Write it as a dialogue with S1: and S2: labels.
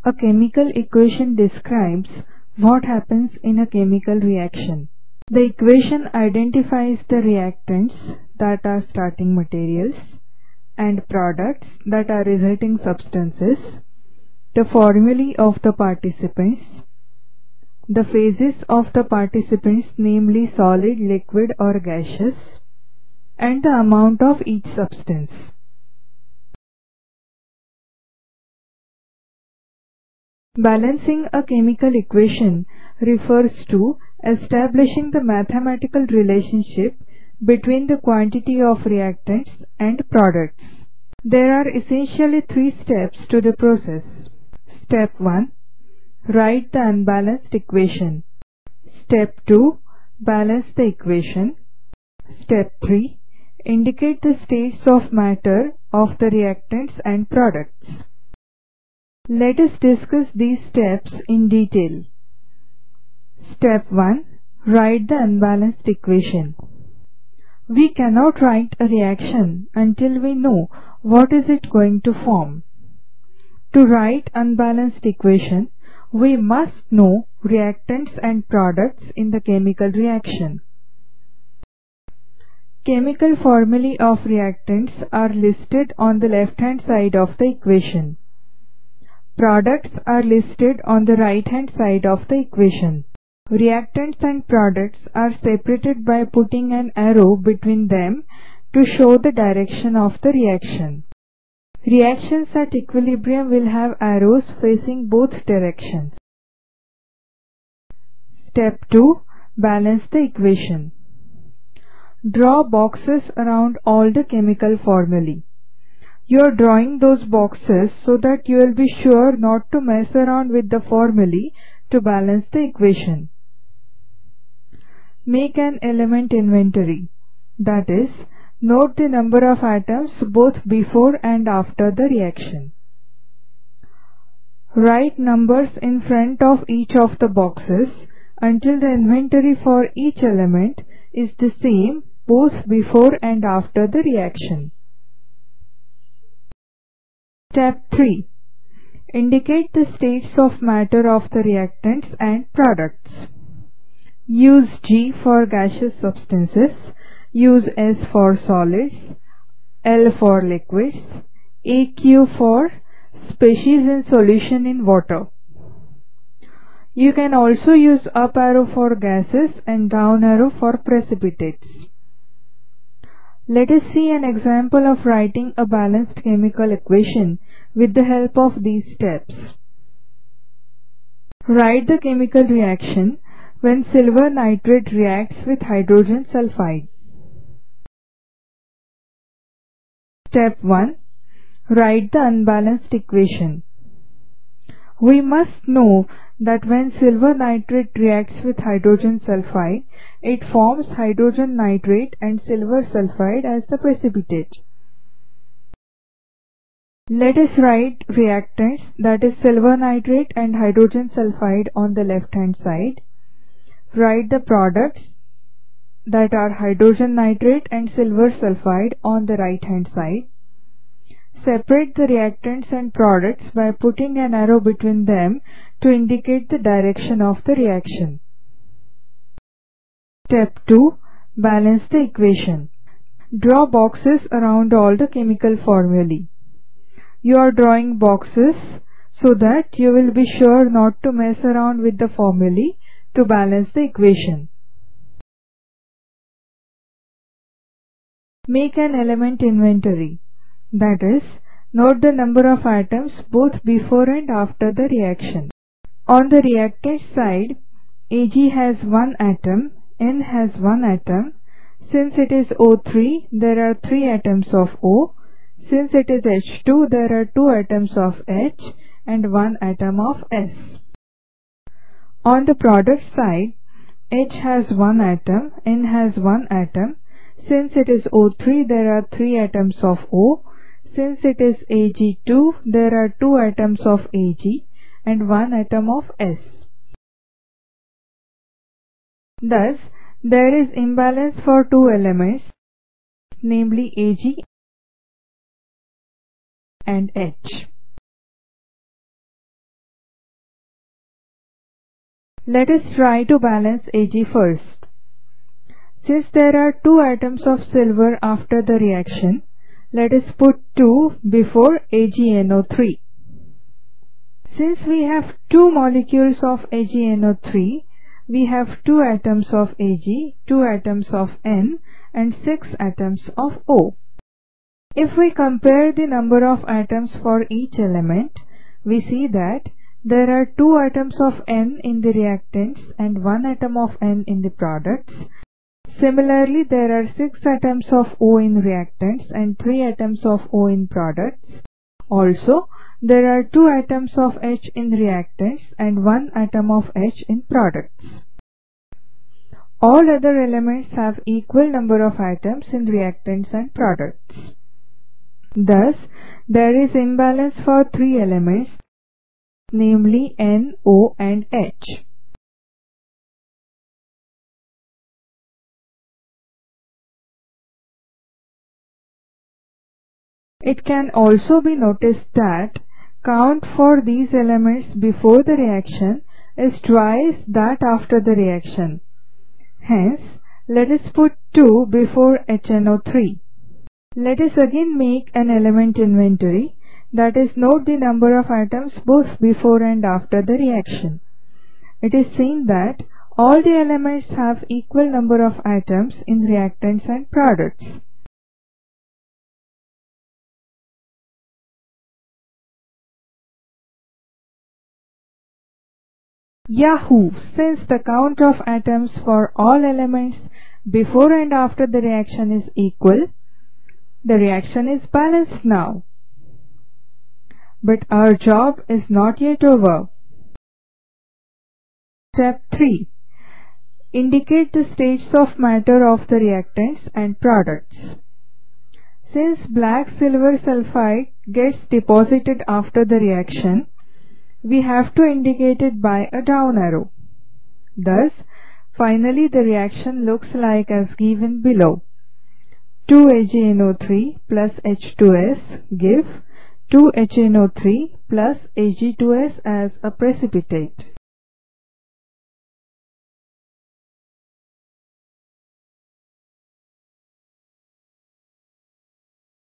S1: A chemical equation describes what happens in a chemical reaction. The equation identifies the reactants that are starting materials and products that are resulting substances, the formulae of the participants, the phases of the participants, namely solid, liquid or gaseous, and the amount of each substance. Balancing a chemical equation refers to establishing the mathematical relationship between the quantity of reactants and products. There are essentially three steps to the process. Step 1. Write the unbalanced equation. Step 2. Balance the equation. Step 3. Indicate the states of matter of the reactants and products. Let us discuss these steps in detail. Step 1. Write the unbalanced equation. We cannot write a reaction until we know what is it going to form. To write unbalanced equation, we must know reactants and products in the chemical reaction. Chemical formulae of reactants are listed on the left-hand side of the equation. Products are listed on the right-hand side of the equation. Reactants and products are separated by putting an arrow between them to show the direction of the reaction. Reactions at equilibrium will have arrows facing both directions. Step 2. Balance the equation. Draw boxes around all the chemical formulae. You are drawing those boxes so that you will be sure not to mess around with the formulae to balance the equation. Make an element inventory. That is, note the number of atoms both before and after the reaction. Write numbers in front of each of the boxes until the inventory for each element is the same both before and after the reaction. Step 3. Indicate the states of matter of the reactants and products. Use G for gaseous substances, use S for solids, L for liquids, AQ for species in solution in water. You can also use up arrow for gases and down arrow for precipitates. Let us see an example of writing a balanced chemical equation with the help of these steps. Write the chemical reaction when silver nitrate reacts with hydrogen sulfide. Step 1. Write the unbalanced equation. We must know that when silver nitrate reacts with hydrogen sulfide, it forms hydrogen nitrate and silver sulfide as the precipitate. Let us write reactants, that is silver nitrate and hydrogen sulfide, on the left hand side. Write the products, that are hydrogen nitrate and silver sulfide, on the right hand side. Separate the reactants and products by putting an arrow between them to indicate the direction of the reaction. Step 2. Balance the equation. Draw boxes around all the chemical formulae. You are drawing boxes so that you will be sure not to mess around with the formulae to balance the equation. Make an element inventory. That is, note the number of atoms both before and after the reaction. On the reactant side, Ag has 1 atom, N has 1 atom. Since it is O3, there are 3 atoms of O. Since it is H2, there are 2 atoms of H and 1 atom of S. On the product side, H has 1 atom, N has 1 atom. Since it is O3, there are 3 atoms of O. Since it is Ag2, there are 2 atoms of Ag and 1 atom of S. Thus, there is imbalance for 2 elements, namely Ag and H. Let us try to balance Ag first. Since there are 2 atoms of silver after the reaction, let us put 2 before AgNO3. Since we have 2 molecules of AgNO3, we have 2 atoms of Ag, 2 atoms of N, and 6 atoms of O. If we compare the number of atoms for each element, we see that there are 2 atoms of N in the reactants and 1 atom of N in the products. Similarly, there are 6 atoms of O in reactants and 3 atoms of O in products. Also, there are 2 atoms of H in reactants and 1 atom of H in products. All other elements have equal number of atoms in reactants and products. Thus, there is imbalance for 3 elements, namely N, O, and H. It can also be noticed that count for these elements before the reaction is twice that after the reaction. Hence, let us put 2 before HNO3. Let us again make an element inventory, that is, note the number of atoms both before and after the reaction. It is seen that all the elements have equal number of atoms in reactants and products. Yahoo! Since the count of atoms for all elements before and after the reaction is equal, the reaction is balanced now. But our job is not yet over. Step 3. Indicate the states of matter of the reactants and products. Since black silver sulfide gets deposited after the reaction, we have to indicate it by a down arrow. Thus, finally the reaction looks like as given below. 2AgNO3 plus H2S give 2HNO3 plus Ag2S as a precipitate.